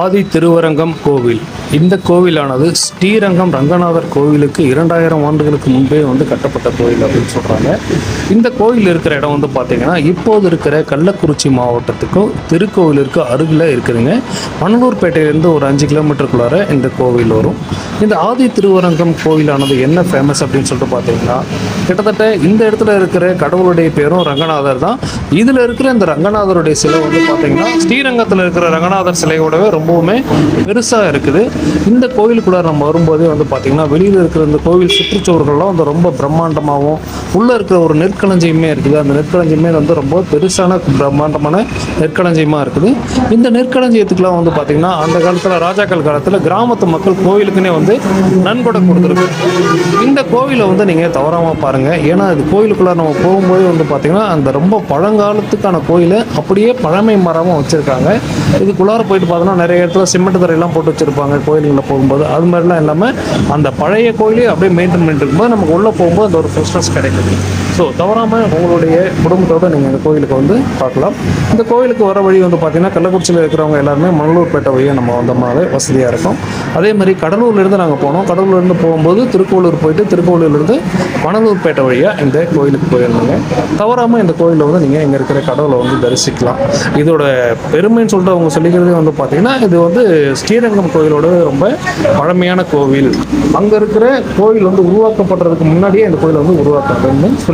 ஆதி திருவரங்கம் கோவில். இந்த கோவிலானது ஸ்ரீரங்கம் ரங்கநாதர் கோவிலுக்கு 2000 ஆண்டுகளுக்கு முன்பே கட்டப்பட்ட கோவில் அப்படின்னு சொல்கிறாங்க. இந்த கோவில் இருக்கிற இடம் பார்த்தீங்கன்னா இப்போது இருக்கிற கள்ளக்குறிச்சி மாவட்டத்துக்கும் திருக்கோவிலிற்கு அருகில் இருக்குதுங்க. மணலூர்பேட்டையிலேருந்து ஒரு 5 கிலோமீட்டருக்குள்ளார இந்த கோவில் வரும். இந்த ஆதி திருவரங்கம் கோவிலானது என்ன ஃபேமஸ் அப்படின்னு சொல்லிட்டு பார்த்தீங்கன்னா, கிட்டத்தட்ட இந்த இடத்துல இருக்கிற கடவுளுடைய பேரும் ரங்கநாதர் தான். இதில் இருக்கிற இந்த ரங்கநாதருடைய சிலை பார்த்தீங்கன்னா ஸ்ரீரங்கத்தில் இருக்கிற ரங்கநாதர் சிலையோடவே ரொம்பவுமே பெருசாக இருக்குது. இந்த கோவிலுக்குள்ள நம்ம வரும்போதே பார்த்தீங்கன்னா வெளியில் இருக்கிற இந்த கோவில் சுற்றுச்சுவர்கள்லாம் ரொம்ப பிரம்மாண்டமாகவும் உள்ளே இருக்கிற ஒரு நெற்களஞ்சியமே இருக்குது. அந்த நெற்களஞ்சியமே ரொம்ப பெருசான பிரம்மாண்டமான நெற்களஞ்சியமாக இருக்குது. இந்த நெற்களஞ்சியத்துக்குலாம் பார்த்தீங்கன்னா அந்த காலத்தில் ராஜாக்கள் காலத்தில் கிராமத்து மக்கள் கோவிலுக்குன்னே நன்கொடை கொடுத்துருக்கு. இந்த கோவிலை நீங்கள் தவறாமல் பாருங்கள். ஏன்னா இது கோவிலுக்குள்ள நம்ம போகும்போது பார்த்தீங்கன்னா அந்த ரொம்ப பழங்காலத்துக்கான கோயிலை அப்படியே பழமை மரமாக வச்சுருக்காங்க. இதுக்குள்ளார போயிட்டு பார்த்தோன்னா நிறைய இடத்துல சிமெண்ட் தரையெல்லாம் போட்டு வச்சுருப்பாங்க கோயில்களில் போகும்போது. அது மாதிரிலாம் இல்லாமல் அந்த பழைய கோயிலே அப்படியே மெயின்டைன் பண்ணிட்டு இருக்கும்போது நமக்கு உள்ளே போகும்போது அந்த ஒரு ஃப்ரெஷ்னஸ் கிடைக்குது. ஸோ தவறாமல் உங்களுடைய குடும்பத்தோடு நீங்கள் இந்த கோயிலுக்கு பார்க்கலாம். இந்த கோயிலுக்கு வர வழி பார்த்தீங்கன்னா கள்ளக்குறிச்சியில் இருக்கிறவங்க எல்லாருமே மணலூர்பேட்டை வழியாக நம்ம வந்தோம்னாலே வசதியாக இருக்கும். அதே மாதிரி கடலூர்லேருந்து நாங்கள் போனோம். கடலூர்லேருந்து போகும்போது திருக்கோவிலூர் போயிட்டு திருக்கோவிலூர்லேருந்து மணலூர்பேட்டை வழியாக இந்த கோயிலுக்கு போயிருந்தீங்க. தவறாமல் இந்த கோயிலில் நீங்கள் இங்கே இருக்கிற கடவுளை தரிசிக்கலாம். இதோட பெருமைன்னு சொல்லிட்டு அவங்க சொல்லிக்கிறது பார்த்தீங்கன்னா இது ஸ்ரீரங்கம் கோயிலோட ரொம்ப பழமையான கோவில். அங்கே இருக்கிற கோயில் உருவாக்கப்படுறதுக்கு முன்னாடியே இந்த கோயில் உருவாக்கப்பட்டதுன்னு சொல்லி